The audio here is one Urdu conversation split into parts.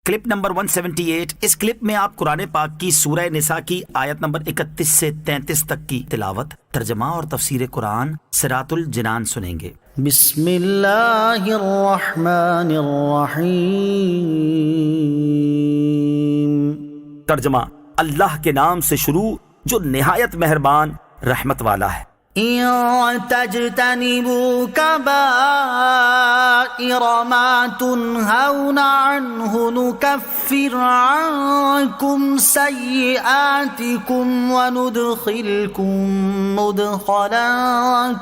Clip number 178۔ اس کلپ میں آپ قرآن پاک کی سورہ نساء کی آیت نمبر 31 سے 33 تک کی تلاوت، ترجمہ اور تفسیر قرآن صراط الجنان سنیں گے۔ بسم اللہ الرحمن الرحیم۔ ترجمہ، اللہ کے نام سے شروع جو نہایت مہربان رحمت والا ہے۔ ان تجتنبوا كبائر ما تنهون عنه نكفر عنكم سيئاتكم وندخلكم مدخلا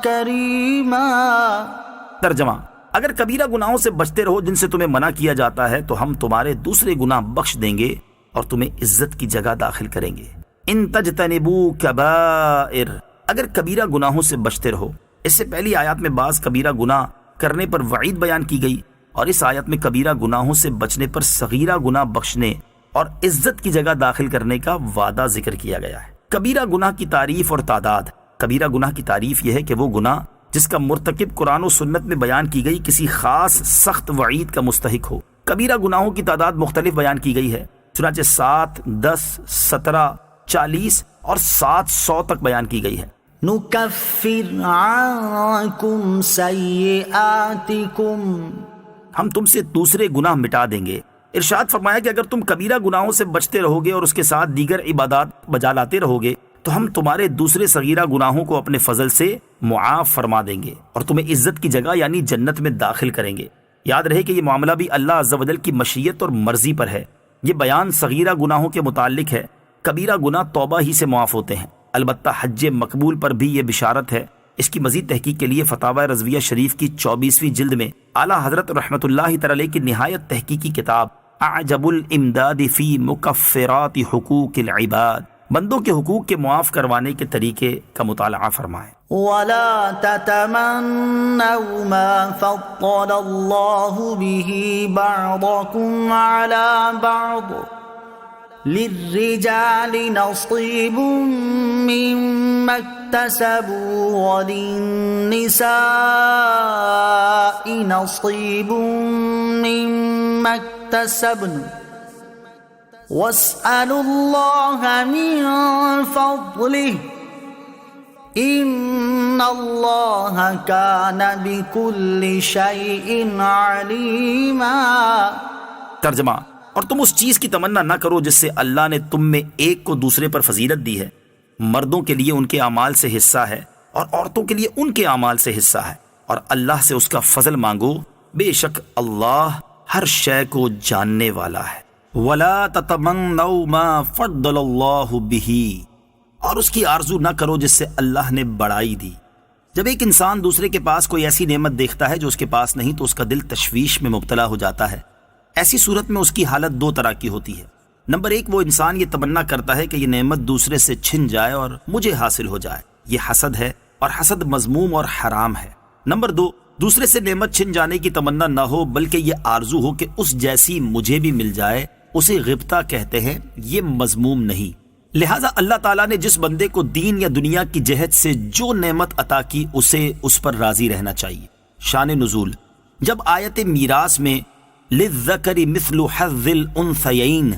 كريما۔ ترجمہ، اگر کبیرہ گناہوں سے بچتے رہو جن سے تمہیں منع کیا جاتا ہے تو ہم تمہارے دوسرے گناہ بخش دیں گے اور تمہیں عزت کی جگہ داخل کریں گے۔ ان تجتنبوا کبائر، اگر کبیرہ گناہوں سے بچتے رہو۔ اس سے پہلی آیات میں بعض کبیرہ گناہ کرنے پر وعید بیان کی گئی، اور اس آیت میں کبیرہ گناہوں سے بچنے پر صغیرہ گناہ بخشنے اور عزت کی جگہ داخل کرنے کا وعدہ ذکر کیا گیا ہے۔ کبیرہ گناہ کی تعریف اور تعداد۔ کبیرہ گناہ کی تعریف یہ ہے کہ وہ گناہ جس کا مرتکب قرآن و سنت میں بیان کی گئی کسی خاص سخت وعید کا مستحق ہو۔ کبیرہ گناہوں کی تعداد مختلف بیان کی گئی ہے، چنانچہ 7، 10، 17، 40 اور 700 تک بیان کی گئی ہے۔ نکفر عنکم سیئاتکم، ہم تم سے دوسرے گناہ مٹا دیں گے۔ ارشاد فرمایا کہ اگر تم کبیرہ گناہوں سے بچتے رہو گے اور اس کے ساتھ دیگر عبادات بجا لاتے رہو گے تو ہم تمہارے دوسرے صغیرہ گناہوں کو اپنے فضل سے معاف فرما دیں گے اور تمہیں عزت کی جگہ یعنی جنت میں داخل کریں گے۔ یاد رہے کہ یہ معاملہ بھی اللہ عز و جل کی مشیت اور مرضی پر ہے۔ یہ بیان صغیرہ گناہوں کے متعلق ہے، کبیرہ گناہ توبہ ہی سے معاف ہوتے ہیں۔ البتہ حج مقبول پر بھی یہ بشارت ہے۔ اس کی مزید تحقیق کے لیے فتاوی رضویہ شریف کی 24ویں جلد میں اعلیٰ حضرت رحمۃ اللہ تعالی علیہ کی نہایت تحقیقی کتاب اعجب الامداد فی مکفرات حقوق العباد، بندوں کے حقوق کے معاف کروانے کے طریقے کا مطالعہ فرمائیں۔ ولا تتمنوا ما فضل الله به بعضكم على بعض، للرجال نصيب مما اكتسبوا وللنساء نصيب مما اكتسبن واسألوا الله من فضله ان الله كان بكل شيء عليما۔ ترجمہ، اور تم اس چیز کی تمنا نہ کرو جس سے اللہ نے تم میں ایک کو دوسرے پر فضیلت دی ہے۔ مردوں کے لیے ان کے اعمال سے حصہ ہے اور عورتوں کے لیے ان کے اعمال سے حصہ ہے، اور اللہ سے اس کا فضل مانگو، بے شک اللہ ہر شے کو جاننے والا ہے۔ ولا تتمنوا ما فضل اللہ به، اور اس کی آرزو نہ کرو جس سے اللہ نے بڑائی دی۔ جب ایک انسان دوسرے کے پاس کوئی ایسی نعمت دیکھتا ہے جو اس کے پاس نہیں تو اس کا دل تشویش میں مبتلا ہو جاتا ہے۔ ایسی صورت میں اس کی حالت دو طرح کی ہوتی ہے۔ نمبر 1، وہ انسان یہ تمنا کرتا ہے کہ یہ نعمت دوسرے سے چھن جائے اور مجھے حاصل ہو جائے، یہ حسد ہے اور حسد مذموم اور حرام ہے۔ نمبر 2، دوسرے سے نعمت چھن جانے کی تمنا نہ ہو بلکہ یہ آرزو ہو کہ اس جیسی مجھے بھی مل جائے، اسے غبطہ کہتے ہیں، یہ مذموم نہیں۔ لہٰذا اللہ تعالیٰ نے جس بندے کو دین یا دنیا کی جہت سے جو نعمت عطا کی اسے اس پر راضی رہنا چاہیے۔ شان نزول، جب آیت میراث میں للذکر مثل حظ الانثیین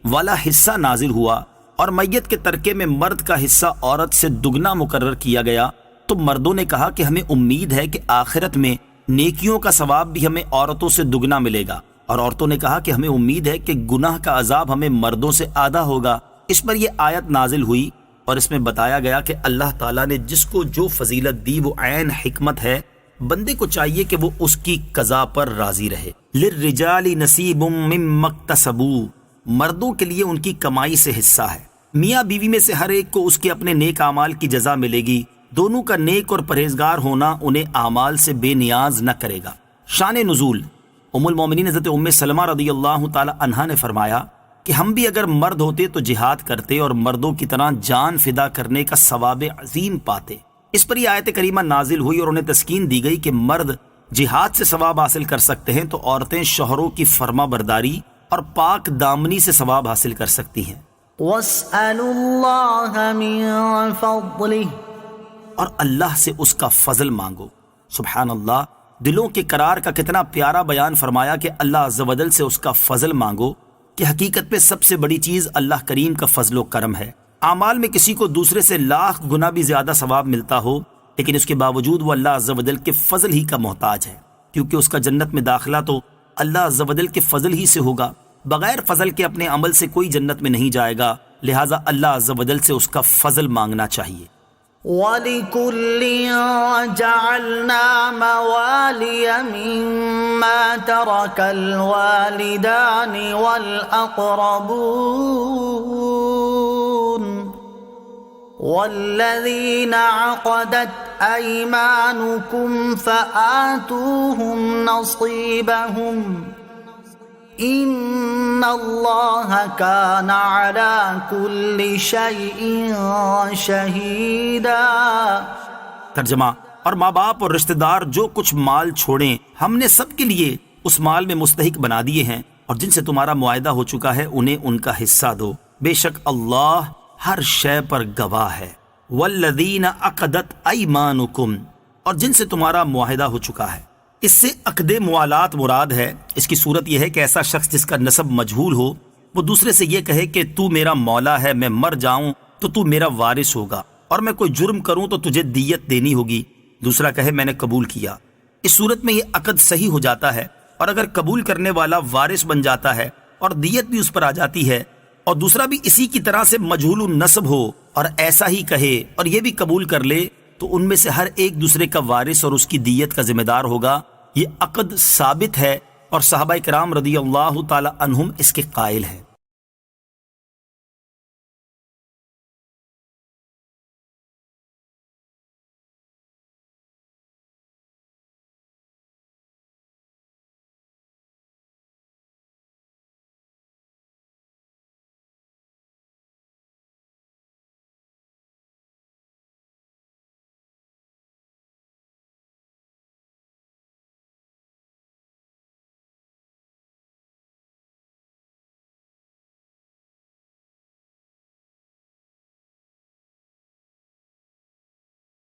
والا حصہ نازل ہوا اور میت کے ترکے میں مرد کا حصہ عورت سے دگنا مقرر کیا گیا تو مردوں نے کہا کہ ہمیں امید ہے کہ آخرت میں نیکیوں کا ثواب بھی ہمیں عورتوں سے دگنا ملے گا، اور عورتوں نے کہا کہ ہمیں امید ہے کہ گناہ کا عذاب ہمیں مردوں سے آدھا ہوگا۔ اس پر یہ آیت نازل ہوئی اور اس میں بتایا گیا کہ اللہ تعالیٰ نے جس کو جو فضیلت دی وہ عین حکمت ہے، بندے کو چاہیے کہ وہ اس کی قضا پر راضی رہے۔ للرجال نصیب مما اکتسبوا، مردوں کے لیے ان کی کمائی سے حصہ ہے۔ میاں بیوی میں سے ہر ایک کو اس کے اپنے نیک اعمال کی جزا ملے گی، دونوں کا نیک اور پرہیزگار ہونا انہیں اعمال سے بے نیاز نہ کرے گا۔ شان نزول، ام المومنین حضرت ام سلمہ رضی اللہ تعالی عنہا نے فرمایا کہ ہم بھی اگر مرد ہوتے تو جہاد کرتے اور مردوں کی طرح جان فدا کرنے کا ثواب عظیم پاتے۔ اس پر یہ آیت کریمہ نازل ہوئی اور انہیں تسکین دی گئی کہ مرد جہاد سے ثواب حاصل کر سکتے ہیں تو عورتیں شوہروں کی فرما برداری اور پاک دامنی سے ثواب حاصل کر سکتی ہیں۔ وَاسْأَلُوا اللَّهَ مِن فَضْلِهِ، اور اللہ سے اس کا فضل مانگو۔ سبحان اللہ، دلوں کے قرار کا کتنا پیارا بیان فرمایا کہ اللہ عز و جل سے اس کا فضل مانگو، کہ حقیقت میں سب سے بڑی چیز اللہ کریم کا فضل و کرم ہے۔ اعمال میں کسی کو دوسرے سے لاکھ گنا بھی زیادہ ثواب ملتا ہو، لیکن اس کے باوجود وہ اللہ عز و جل کے فضل ہی کا محتاج ہے، کیونکہ اس کا جنت میں داخلہ تو اللہ عز و جل کے فضل ہی سے ہوگا۔ بغیر فضل کے اپنے عمل سے کوئی جنت میں نہیں جائے گا، لہٰذا اللہ عز و جل سے اس کا فضل مانگنا چاہیے۔ وَلِكُلٍّ جَعَلْنَا مَوَالِيَ مِمَّا تَرَكَ الْوَالِدَانِ وَالْأَقْرَبُونَ وَالَّذِينَ عَقَدَتْ أَيْمَانُكُمْ فَآتُوهُمْ نَصِيبَهُمْ ان اللہ کان علی کل شیء شہیدا۔ ترجمہ، اور ماں باپ اور رشتہ دار جو کچھ مال چھوڑیں ہم نے سب کے لیے اس مال میں مستحق بنا دیے ہیں، اور جن سے تمہارا معاہدہ ہو چکا ہے انہیں ان کا حصہ دو، بے شک اللہ ہر شے پر گواہ ہے۔ والذین عقدت ایمانکم، اور جن سے تمہارا معاہدہ ہو چکا ہے۔ اس سے عقد موالات مراد ہے۔ اس کی صورت یہ ہے کہ ایسا شخص جس کا نسب مجہول ہو وہ دوسرے سے یہ کہے کہ تو میرا مولا ہے، میں مر جاؤں تو تو میرا وارث ہوگا، اور میں کوئی جرم کروں تو تجھے دیت دینی ہوگی۔ دوسرا کہے میں نے قبول کیا۔ اس صورت میں یہ عقد صحیح ہو جاتا ہے، اور اگر قبول کرنے والا وارث بن جاتا ہے اور دیت بھی اس پر آ جاتی ہے، اور دوسرا بھی اسی کی طرح سے مجہول النسب ہو اور ایسا ہی کہے اور یہ بھی قبول کر لے، تو ان میں سے ہر ایک دوسرے کا وارث اور اس کی دیت کا ذمہ دار ہوگا۔ یہ عقد ثابت ہے، اور صحابہ کرام رضی اللہ تعالی عنہم اس کے قائل ہیں۔